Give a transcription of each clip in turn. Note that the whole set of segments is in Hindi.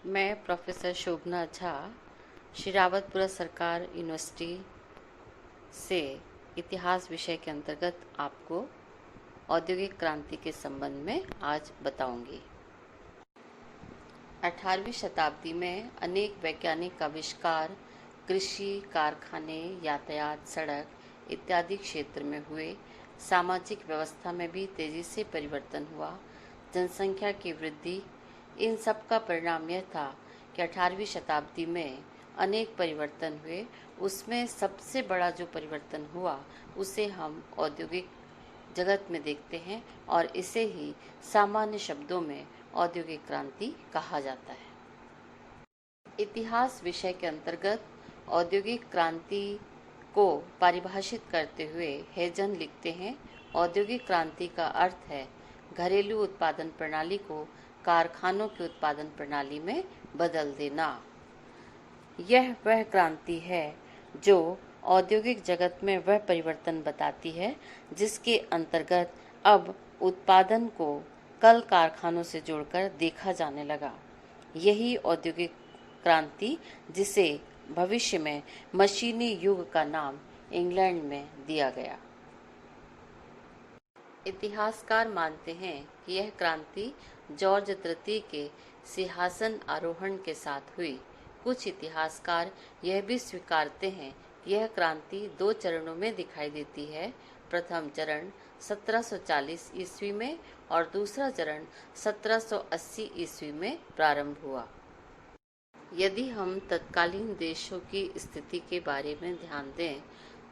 मैं प्रोफेसर शोभना झा श्रीरावतपुरा सरकार यूनिवर्सिटी से इतिहास विषय के अंतर्गत आपको औद्योगिक क्रांति के संबंध में आज बताऊंगी। 18वीं शताब्दी में अनेक वैज्ञानिक आविष्कार कृषि, कारखाने, यातायात, सड़क इत्यादि क्षेत्र में हुए। सामाजिक व्यवस्था में भी तेजी से परिवर्तन हुआ। जनसंख्या की वृद्धि, इन सब का परिणाम यह था कि 18वीं शताब्दी में अनेक परिवर्तन हुए। उसमें सबसे बड़ा जो परिवर्तन हुआ उसे हम औद्योगिक जगत में देखते हैं और इसे ही सामान्य शब्दों में औद्योगिक क्रांति कहा जाता है। इतिहास विषय के अंतर्गत औद्योगिक क्रांति को परिभाषित करते हुए हेजन लिखते हैं, औद्योगिक क्रांति का अर्थ है घरेलू उत्पादन प्रणाली को कारखानों की उत्पादन प्रणाली में बदल देना। यह वह क्रांति है जो औद्योगिक जगत में वह परिवर्तन बताती है जिसके अंतर्गत अब उत्पादन को कल कारखानों से जोड़कर देखा जाने लगा। यही औद्योगिक क्रांति जिसे भविष्य में मशीनी युग का नाम इंग्लैंड में दिया गया। इतिहासकार मानते हैं कि यह क्रांति जॉर्ज तृतीय के सिंहासन आरोहण के साथ हुई। कुछ इतिहासकार यह भी स्वीकारते हैं कि यह क्रांति 2 चरणों में दिखाई देती है। प्रथम चरण 1740 ईस्वी में और दूसरा चरण 1780 ईस्वी में प्रारंभ हुआ। यदि हम तत्कालीन देशों की स्थिति के बारे में ध्यान दें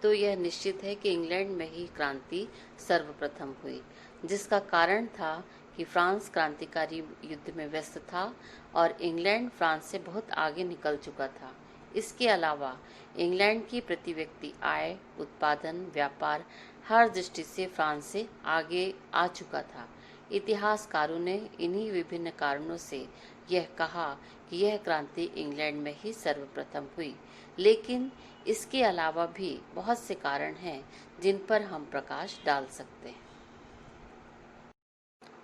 तो यह निश्चित है कि इंग्लैंड में ही क्रांति सर्वप्रथम हुई, जिसका कारण था कि फ्रांस क्रांतिकारी युद्ध में व्यस्त था और इंग्लैंड फ्रांस से बहुत आगे निकल चुका था। इसके अलावा इंग्लैंड की प्रति व्यक्ति आय, उत्पादन, व्यापार हर दृष्टि से फ्रांस से आगे आ चुका था। इतिहासकारों ने इन्हीं विभिन्न कारणों से यह कहा कि यह क्रांति इंग्लैंड में ही सर्वप्रथम हुई, लेकिन इसके अलावा भी बहुत से कारण हैं जिन पर हम प्रकाश डाल सकते हैं।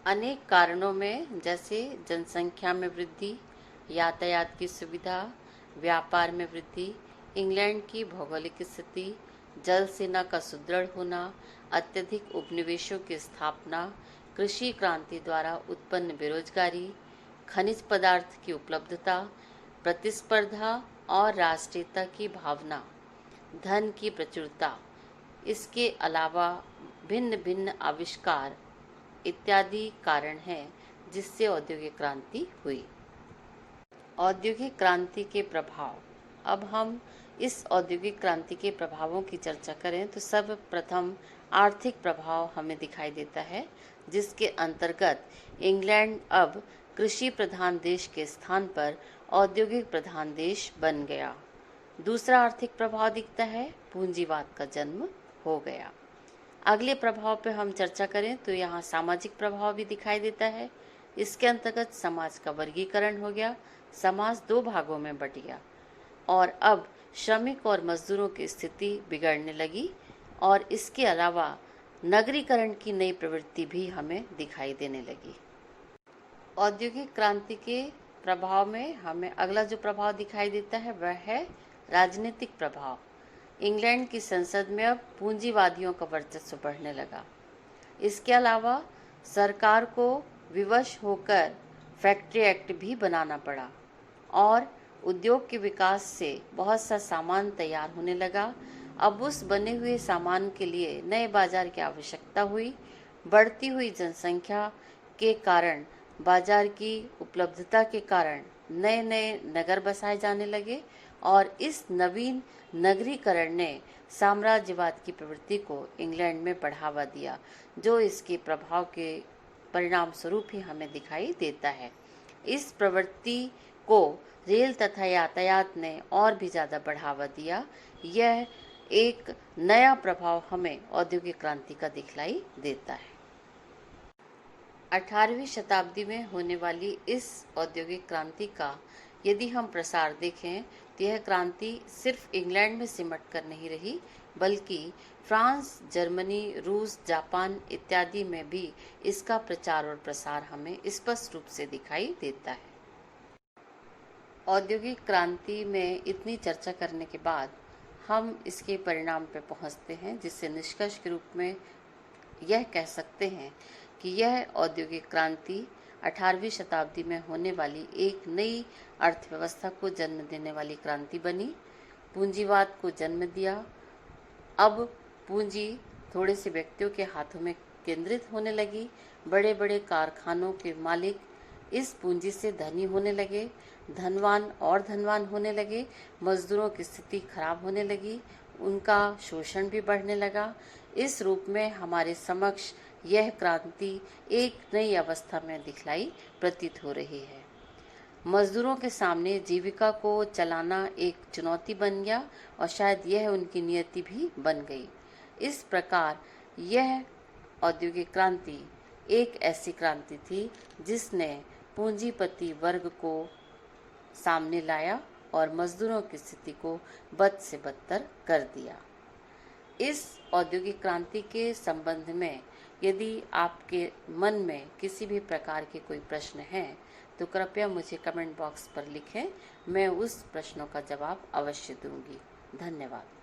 अनेक कारणों में जैसे जनसंख्या में वृद्धि, यातायात की सुविधा, व्यापार में वृद्धि, इंग्लैंड की भौगोलिक स्थिति, जल सेना का सुदृढ़ होना, अत्यधिक उपनिवेशों की स्थापना, कृषि क्रांति द्वारा उत्पन्न बेरोजगारी, खनिज पदार्थ की उपलब्धता, प्रतिस्पर्धा और राष्ट्रीयता की भावना, धन की प्रचुरता, इसके अलावा भिन्न भिन्न आविष्कार इत्यादि कारण हैं जिससे औद्योगिक क्रांति हुई। औद्योगिक क्रांति के प्रभाव। अब हम इस औद्योगिक क्रांति के प्रभावों की चर्चा करें तो सर्वप्रथम आर्थिक प्रभाव हमें दिखाई देता है, जिसके अंतर्गत इंग्लैंड अब कृषि प्रधान देश के स्थान पर औद्योगिक प्रधान देश बन गया। दूसरा आर्थिक प्रभाव दिखता है, पूंजीवाद का जन्म हो गया। अगले प्रभाव पे हम चर्चा करें तो यहाँ सामाजिक प्रभाव भी दिखाई देता है। इसके अंतर्गत समाज का वर्गीकरण हो गया, समाज 2 भागों में बट गया और अब श्रमिक और मजदूरों की स्थिति बिगड़ने लगी और इसके अलावा नगरीकरण की नई प्रवृत्ति भी हमें दिखाई देने लगी। औद्योगिक क्रांति के प्रभाव में हमें अगला जो प्रभाव दिखाई देता है वह है राजनीतिक प्रभाव। इंग्लैंड की संसद में अब पूंजीवादियों का वर्चस्व बढ़ने लगा। इसके अलावा सरकार को विवश होकर फैक्ट्री एक्ट भी बनाना पड़ा और उद्योग के विकास से बहुत सा सामान तैयार होने लगा। अब उस बने हुए सामान के लिए नए बाजार की आवश्यकता हुई। बढ़ती हुई जनसंख्या के कारण, बाजार की उपलब्धता के कारण नए नए नगर बसाए जाने लगे और इस नवीन नगरीकरण ने साम्राज्यवाद की प्रवृत्ति को इंग्लैंड में बढ़ावा दिया, जो इसके प्रभाव के परिणाम स्वरूप ही हमें दिखाई देता है। इस प्रवृत्ति को रेल तथा यातायात ने और भी ज़्यादा बढ़ावा दिया। यह एक नया प्रभाव हमें औद्योगिक क्रांति का दिखलाई देता है। 18वीं शताब्दी में होने वाली इस औद्योगिक क्रांति का यदि हम प्रसार देखें तो यह क्रांति सिर्फ इंग्लैंड में सिमट कर नहीं रही, बल्कि फ्रांस, जर्मनी, रूस, जापान इत्यादि में भी इसका प्रचार और प्रसार हमें स्पष्ट रूप से दिखाई देता है। औद्योगिक क्रांति में इतनी चर्चा करने के बाद हम इसके परिणाम पर पहुंचते हैं, जिससे निष्कर्ष के रूप में यह कह सकते हैं कि यह औद्योगिक क्रांति 18वीं शताब्दी में होने वाली एक नई अर्थव्यवस्था को जन्म देने वाली क्रांति बनी, पूंजीवाद को जन्म दिया। अब पूंजी थोड़े से व्यक्तियों के हाथों में केंद्रित होने लगी। बड़े बड़े कारखानों के मालिक इस पूंजी से धनी होने लगे, धनवान और धनवान होने लगे, मजदूरों की स्थिति खराब होने लगी, उनका शोषण भी बढ़ने लगा। इस रूप में हमारे समक्ष यह क्रांति एक नई अवस्था में दिखलाई प्रतीत हो रही है। मजदूरों के सामने जीविका को चलाना एक चुनौती बन गया और शायद यह उनकी नियति भी बन गई। इस प्रकार यह औद्योगिक क्रांति एक ऐसी क्रांति थी जिसने पूंजीपति वर्ग को सामने लाया और मजदूरों की स्थिति को बद से बदतर कर दिया। इस औद्योगिक क्रांति के संबंध में यदि आपके मन में किसी भी प्रकार के कोई प्रश्न हैं तो कृपया मुझे कमेंट बॉक्स पर लिखें। मैं उस प्रश्नों का जवाब अवश्य दूंगी। धन्यवाद।